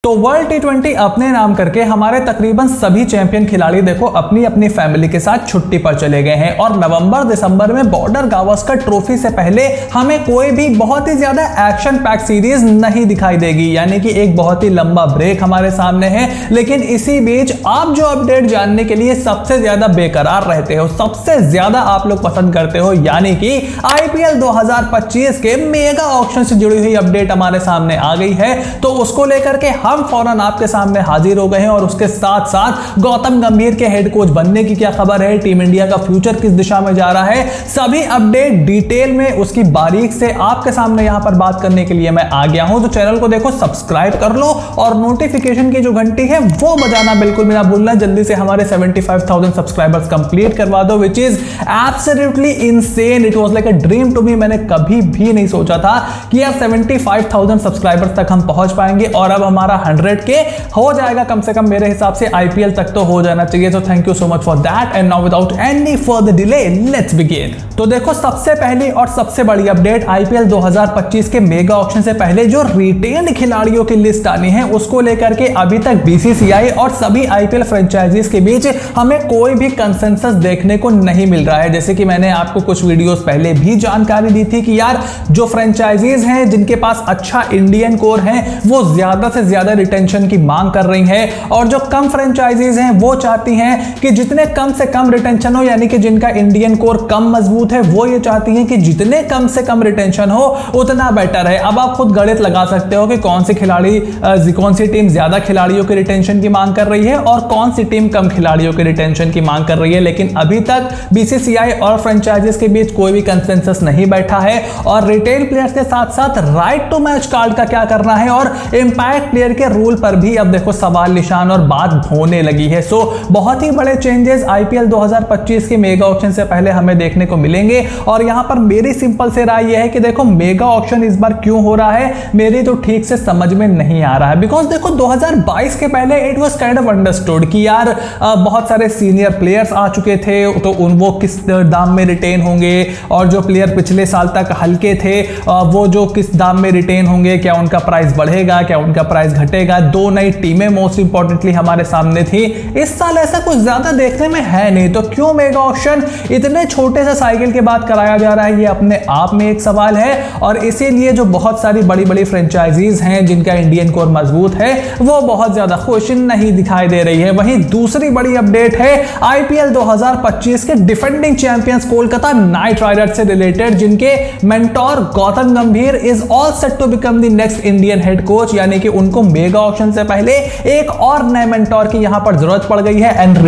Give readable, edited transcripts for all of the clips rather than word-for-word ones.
तो वर्ल्ड टी20 अपने नाम करके हमारे तकरीबन सभी चैंपियन खिलाड़ी देखो अपनी अपनी फैमिली के साथ छुट्टी पर चले गए हैं और नवंबर दिसंबर में बॉर्डर गावस्कर ट्रॉफी से पहले हमें कोई भी बहुत ही ज्यादा एक्शन पैक सीरीज नहीं दिखाई देगी, यानी कि एक बहुत ही लंबा ब्रेक हमारे सामने है। लेकिन इसी बीच आप जो अपडेट जानने के लिए सबसे ज्यादा बेकरार रहते हो, सबसे ज्यादा आप लोग पसंद करते हो, यानी कि आईपीएल 2025 के मेगा ऑक्शन से जुड़ी हुई अपडेट हमारे सामने आ गई है, तो उसको लेकर के हम फौरन आपके सामने हाजिर हो गए हैं। और उसके साथ साथ गौतम गंभीर के हेड कोच बनने की क्या खबर है, टीम इंडिया का फ्यूचर किस दिशा में जा रहा है, सभी अपडेट डिटेल में उसकी बारीक से आपके सामने यहां पर बात करने के लिए मैं आ गया हूं। तो चैनल को देखो सब्सक्राइब कर लो और नोटिफिकेशन की जो घंटी है वो बजाना बिल्कुल भी ना भूलना। जल्दी से हमारे 75,000 सब्सक्राइबर्स कंप्लीट करवा दो, which is absolutely insane. It was like a dream to me. मैंने कभी भी नहीं सोचा था कि यार 75,000 सब्सक्राइबर्स तक हम पहुंच पाएंगे और अब हमारा 100 के हो जाएगा कम से कम। मेरे हिसाब से आईपीएल तक तो हो जाना चाहिए। तो thank you so much for that and now without any further delay let's begin. तो देखो सबसे पहली और सबसे बड़ी अपडेट आईपीएल 2025 के मेगा ऑक्शन से पहले जो रिटेन्ड खिलाड़ियों की लिस्ट आनी है उसको लेकर के अभी तक बीसीसीआई और सभी आईपीएल फ्रेंचाइजीज के बीच हमें कोई भी कंसेंसस देखने को नहीं मिल रहा है। जैसे कि मैंने आपको कुछ वीडियोस पहले भी जानकारी दी थी कि यार जो फ्रेंचाइजीज हैं जिनके पास अच्छा इंडियन कोर है वो ज्यादा से ज्यादा रिटेंशन की मांग कर रही है और जो कम फ्रेंचाइजीज हैं वो चाहती हैं कि जितने कम से कम रिटेंशन हो, यानी कि जिनका इंडियन कोर कम मजबूत है वो ये चाहती हैं कि जितने कम से कम रिटेंशन हो उतना बेटर है। अब आप खुद गणित लगा सकते हो कि कौन सी टीम ज्यादा खिलाड़ियों के रिटेंशन की मांग कर रही है और कौन सी टीम कम खिलाड़ियों के रिटेंशन की मांग कर रही है। लेकिन अभी तक बीसीसीआई और फ्रेंचाइजीज के बीच कोई भी कंसेंसस नहीं बैठा है। और रिटेल प्लेयर्स के साथ साथ राइट टू मैच कार्ड का क्या करना है और इंपैक्ट प्लेयर के रूल पर भी अब देखो सवाल निशान और बात होने लगी है। सो बहुत ही बड़े चेंजेस आईपीएल 2025 के मेगा ऑक्शन से पहले हमें देखने को मिलेंगे। और यहां पर मेरी सिंपल से राय यह है कि देखो मेगा ऑक्शन इस बार क्यों हो रहा है मेरी तो ठीक से समझ में नहीं आ रहा है। बिकॉज देखो 2022 के पहले it was kind of understood कि यार बहुत सारे सीनियर प्लेयर्स आ चुके थे तो वो किस दाम में रिटेन होंगे और जो प्लेयर पिछले साल तक हल्के थे वो जो किस दाम में रिटेन होंगे, क्या उनका प्राइस बढ़ेगा, क्या उनका प्राइस घटेगा। दो नई टीमें मोस्ट इंपॉर्टेंटली हमारे सामने थी। इस साल ऐसा कुछ ज्यादा देखने में है नहीं, तो क्यों मेगा ऑक्शन इतने छोटे से साइकिल के बाद कराया जा रहा है, ये अपने आप में एक सवाल है। और इसीलिए जो बहुत सारी बड़ी बड़ी फ्रेंचाइजीज हैं जिनका इंडियन कोर मजबूत है वो बहुत ज्यादा खुश नहीं दिखाई दे रही है। वहीं दूसरी बड़ी अपडेट है आईपीएल 2025 के defending champions Kolkata Knight Riders से रिलेटेड, जिनके mentor Gautam Gambhir is all set to become the next Indian head coach, यानी कि उनको मेगा ऑक्शन से पहले एक और नए मेंटोर की यहां पर जरूरत पड़ गई है। एंड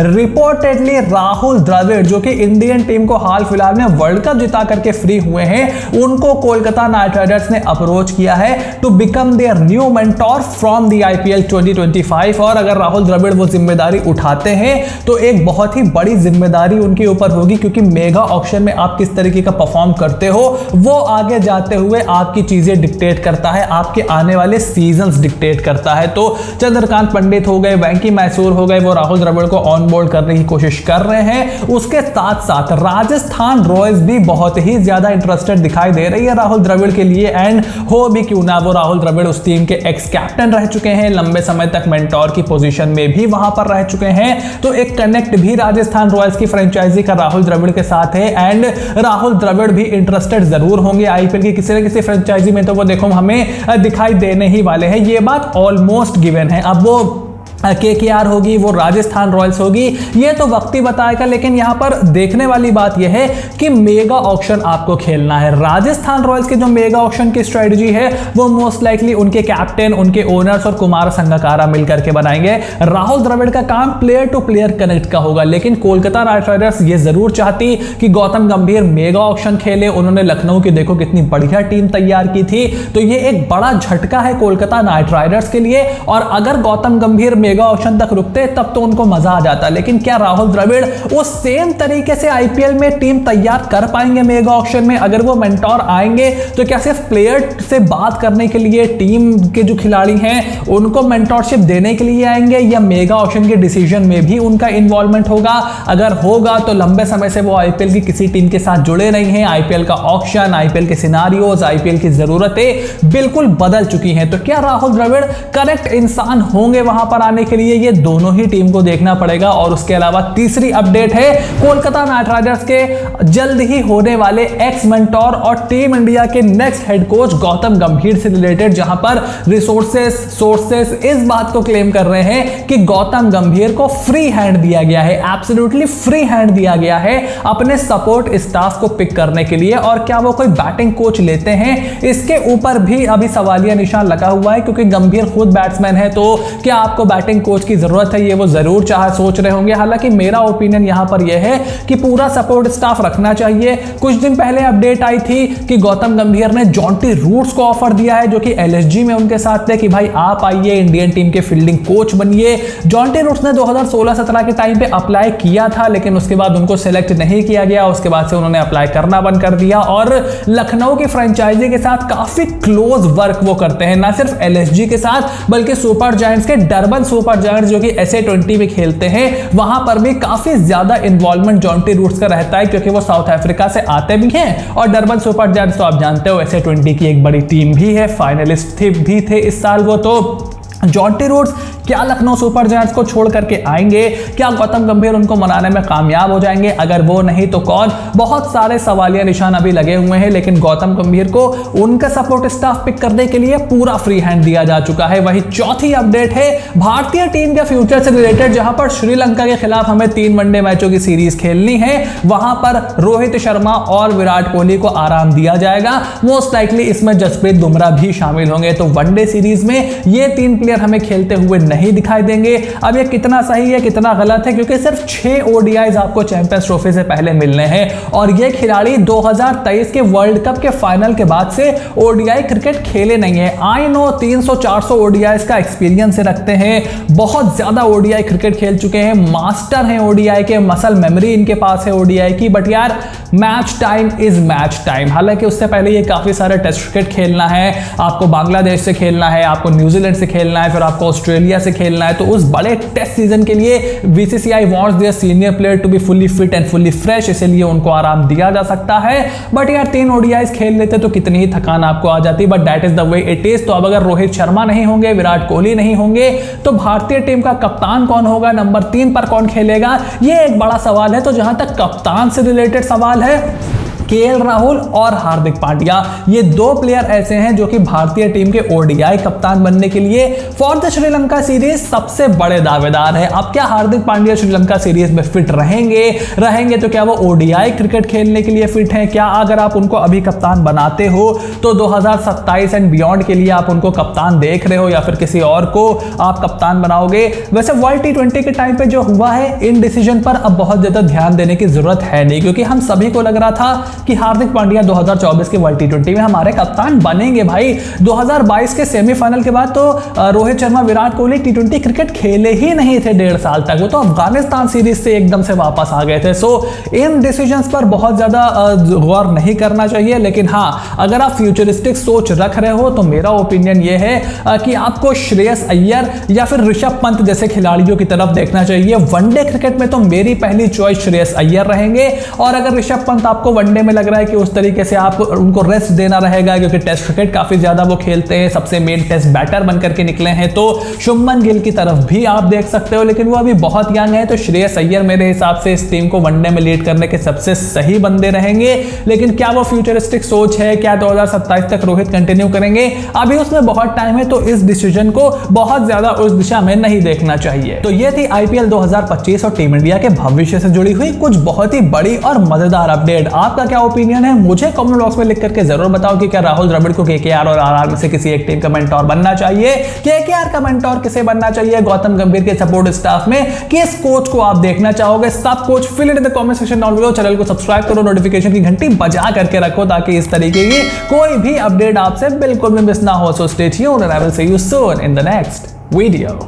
रिपोर्टेडली राहुल द्रविड़ जो कि इंडियन टीम को हाल फिलहाल में वर्ल्ड कप जिता करके फ्री हुए हैं, उनको कोलकाता नाइट राइडर्स ने अप्रोच किया है to become their new mentor from the IPL 2025। और अगर राहुल द्रविड़ वो जिम्मेदारी उठाते हैं तो एक बहुत ही बड़ी जिम्मेदारी उनके ऊपर होगी, क्योंकि मेगा ऑक्शन में आप किस तरीके का परफॉर्म करते हो वो आगे जाते हुए आपकी चीजें डिक्टेट करता है, आपके आने वाले सीजन्स डिक्टेट करता है। तो चंद्रकांत पंडित हो गए, वेंकी मैसूर हो गए, वो राहुल द्रविड़ को ऑन बोर्ड करने की कोशिश कर रहे हैं। उसके साथ साथ राजस्थान रॉयल्स भी बहुत ही ज्यादा इंटरेस्टेड दिखाई दे रही है राहुल द्रविड़ के लिए। एंड हो भी क्यों ना, वो राहुल द्रविड़ उस टीम के एक्स कैप्टन रह चुके हैं, लंबे समय तक मेंटोर की पोजीशन में भी वहां पर रह चुके हैं। तो एक कनेक्ट भी राजस्थान रॉयल्स की फ्रेंचाइजी का राहुल द्रविड़ के साथ है। एंड राहुल द्रविड़ भी इंटरेस्टेड जरूर होंगे आईपीएल की किसी न किसी फ्रेंचाइजी में, तो वो देखो हमें दिखाई देने ही वाले हैं। ये बात ऑलमोस्ट गिवन है। अब वो केकेआर होगी, वो राजस्थान रॉयल्स होगी, ये तो वक्त ही बताएगा। लेकिन यहां पर देखने वाली बात यह है कि मेगा ऑक्शन आपको खेलना है। राजस्थान रॉयल्स के जो मेगा ऑक्शन की स्ट्रेटजी है वो मोस्ट लाइकली उनके कैप्टन, उनके ओनर्स और कुमार संगकारा मिलकर के बनाएंगे। राहुल द्रविड़ का काम प्लेयर टू प्लेयर कनेक्ट का होगा। लेकिन कोलकाता नाइट राइडर्स ये जरूर चाहती कि गौतम गंभीर मेगा ऑक्शन खेले। उन्होंने लखनऊ की देखो कितनी बढ़िया टीम तैयार की थी, तो ये एक बड़ा झटका है कोलकाता नाइट राइडर्स के लिए। और अगर गौतम गंभीर मेगा ऑक्शन तक रुकते तब तो उनको मजा आ जाता, लेकिन क्या राहुल द्रविड़ वो सेम तरीके से आईपीएल में टीम तैयार कर पाएंगे मेगा ऑक्शन में? अगर वो मेंटोर आएंगे तो क्या सिर्फ प्लेयर से बात करने के लिए टीम के जो खिलाड़ी हैं उनको मेंटोरशिप देने के लिए आएंगे, या मेगा ऑक्शन के डिसीजन में भी उनका इन्वॉल्वमेंट होगा? अगर होगा तो लंबे समय से वो आईपीएल की किसी टीम के साथ जुड़े नहीं हैं। आईपीएल का ऑक्शन, आईपीएल के सिनारियोज, आईपीएल की जरूरतें बिल्कुल बदल चुकी हैं। तो क्या राहुल द्रविड़ करेक्ट इंसान होंगे वहां पर आने के लिए? ये दोनों ही टीम को देखना पड़ेगा। और उसके अलावा तीसरी अपडेट है कोलकाता नाइट राइडर्स के जल्द ही होने वाले एक्स मेंटोर और टीम इंडिया के नेक्स्ट हेड कोच गौतम गंभीर से रिलेटेड, जहां पर सोर्सेस इस बात को क्लेम कर रहे हैं कि गौतम गंभीर को फ्री हैंड दिया गया है, एब्सोल्युटली फ्री हैंड दिया गया है अपने सपोर्ट स्टाफ को पिक करने के लिए। और क्या वो कोई बैटिंग कोच लेते हैं, इसके ऊपर भी अभी सवालिया निशान लगा हुआ है, क्योंकि गंभीर खुद बैट्समैन है। तो क्या आपको बैटिंग कोच की जरूरत है, ये वो जरूर सोच रहे होंगे। हालांकि मेरा ओपिनियन यहां पर यह है कि पूरा सपोर्ट स्टाफ रखना चाहिए। कुछ दिन पहले अपडेट आई थी कि गौतम गंभीर ने जॉन्टी रूट्स को ऑफर दिया है, जो कि एलएसजी में उनके साथ थे, कि भाई आप आइए इंडियन टीम के फील्डिंग कोच बनिए। जॉन्टी रूट्स ने 2016-17 के टाइम पे अप्लाई किया था, लेकिन उसके बाद उनको सिलेक्ट नहीं किया गया। उसके बाद से उन्होंने अप्लाई करना बंद कर दिया और लखनऊ की फ्रेंचाइजी के साथ काफी क्लोज वर्क वो करते हैं, ना सिर्फ एलएसजी के साथ बल्कि सुपर जायंट्स के डरबन सुपर जायंट्स जो कि SA20 में खेलते हैं, वहां पर भी काफी ज्यादा इन्वॉल्वमेंट जॉन्टी रूट्स का रहता है, क्योंकि वो साउथ अफ्रीका से आते भी हैं। और डरबन सुपर जायंट्स तो आप जानते हो SA20 की एक बड़ी टीम भी है, फाइनलिस्ट भी थे इस साल वो। तो जॉन्टी रूट्स क्या लखनऊ सुपर जायंट्स को छोड़ करके आएंगे? क्या गौतम गंभीर उनको मनाने में कामयाब हो जाएंगे? अगर वो नहीं तो कौन? बहुत सारे सवालिया निशान अभी लगे हुए हैं, लेकिन गौतम गंभीर को उनका सपोर्ट स्टाफ पिक करने के लिए पूरा फ्री हैंड दिया जा चुका है। वही चौथी अपडेट है भारतीय टीम के फ्यूचर से रिलेटेड, जहां पर श्रीलंका के खिलाफ हमें 3 वनडे मैचों की सीरीज खेलनी है। वहां पर रोहित शर्मा और विराट कोहली को आराम दिया जाएगा। मोस्ट लाइकली इसमें जसप्रीत बुमराह भी शामिल होंगे। तो वनडे सीरीज में ये 3 प्लेयर हमें खेलते हुए नहीं दिखाई देंगे। अब ये कितना सही है कितना गलत है, क्योंकि सिर्फ 6 ओडीआईज आपको चैंपियंस ट्रॉफी से पहले मिलने हैं, और ये खिलाड़ी 2023 के वर्ल्ड कप के फाइनल के बाद से ओडीआई क्रिकेट खेले नहीं है। आई नो 300-400 ओडीआईज का एक्सपीरियंस रखते हैं, बहुत ज्यादा ओडीआई क्रिकेट खेल चुके हैं, मास्टर हैं ओडीआई के, मसल मेमोरी इनके पास है ओडीआई की। बट यार match time is match time. हालांकि उससे पहले ये काफी सारे टेस्ट क्रिकेट खेलना है, आपको बांग्लादेश से खेलना है, आपको न्यूजीलैंड से खेलना है, फिर आपको ऑस्ट्रेलिया से खेलना है। तो उस बड़े टेस्ट सीजन के लिए BCCI wants their senior player to be fully fit and fully fresh, इसलिए उनको आराम दिया जा सकता है। बट यार 3 ओडीआईज खेल लेते तो कितनी ही थकान आपको आ जाती, but that is the way it is. तो अब अगर रोहित शर्मा नहीं होंगे, विराट कोहली नहीं होंगे, तो भारतीय टीम का कप्तान कौन होगा, नंबर 3 पर कौन खेलेगा, ये एक बड़ा सवाल है। तो जहां तक कप्तान से रिलेटेड सवाल है, केएल राहुल और हार्दिक पांड्या, ये 2 प्लेयर ऐसे हैं जो कि भारतीय टीम के ओडीआई कप्तान बनने के लिए फॉर द श्रीलंका सीरीज सबसे बड़े दावेदार हैं। अब क्या हार्दिक पांड्या श्रीलंका सीरीज में फिट रहेंगे तो क्या वो ओडीआई क्रिकेट खेलने के लिए फिट हैं? क्या अगर आप उनको अभी कप्तान बनाते हो तो 2027 एंड बियॉन्ड के लिए आप उनको कप्तान देख रहे हो, या फिर किसी और को आप कप्तान बनाओगे? वैसे वर्ल्ड T20 के टाइम पे जो हुआ है, इन डिसीजन पर अब बहुत ज्यादा ध्यान देने की जरूरत है नहीं, क्योंकि हम सभी को लग रहा था कि हार्दिक पांड्या 2024 के वर्ल्ड T20 में हमारे कप्तान बनेंगे। भाई 2022 के सेमीफाइनल के बाद तो रोहित शर्मा, विराट कोहली T20 क्रिकेट खेले ही नहीं थे 1.5 साल तक, वो तो अफगानिस्तान सीरीज से एकदम से वापस आ गए थे। सो इन डिसीजंस पर बहुत ज्यादा गौर नहीं करना चाहिए। लेकिन हाँ, अगर आप फ्यूचरिस्टिक सोच रख रहे हो तो मेरा ओपिनियन ये है कि आपको श्रेयस अय्यर या फिर ऋषभ पंत जैसे खिलाड़ियों की तरफ देखना चाहिए। वनडे क्रिकेट में तो मेरी पहली चॉइस श्रेयस अय्यर रहेंगे, और अगर ऋषभ पंत आपको वनडे में लग रहा है कि उस तरीके से आप उनको रेस्ट देना रहेगा, क्योंकि टेस्ट क्रिकेट काफी ज्यादा वो खेलते हैं, सबसे मेन टेस्ट बैटर बनकर के निकले हैं, तो शुभमन गिल की तरफ भी आप देख सकते हो। लेकिन वो अभी बहुत यंग है, तो श्रेयस अय्यर मेरे हिसाब से इस टीम को वनडे में लीड करने के सबसे सही बंदे रहेंगे। लेकिन क्या वो फ्यूचरिस्टिक सोच है? क्या 2027 तक रोहित कंटिन्यू करेंगे? अभी उसमें बहुत टाइम है, तो इस डिसीजन को बहुत ज्यादा उस दिशा में नहीं देखना चाहिए। तो ये थी आईपीएल 2025 और टीम इंडिया के भविष्य से जुड़ी हुई कुछ बहुत ही बड़ी और मजेदार अपडेट। आपका क्या ओपिनियन है? मुझे कमेंट बॉक्स में लिख करके जरूर बताओ कि क्या राहुल द्रविड़ को केकेआर और आरआर में से किसी एक टीम का मेंटोर बनना चाहिए? केकेआर का मेंटोर किसे बनना चाहिए? गौतम गंभीर के सपोर्ट स्टाफ में किस कोच को आप देखना चाहोगे? सब कुछ fill in the comment section down below. Channel को सब्सक्राइब करो, नोटिफिकेशन की घंटी बजा करके रखो, ताकि इस तरीके की कोई भी अपडेट आपसे बिल्कुल भी मिस ना हो। So stay tuned and I will see you soon in the next video.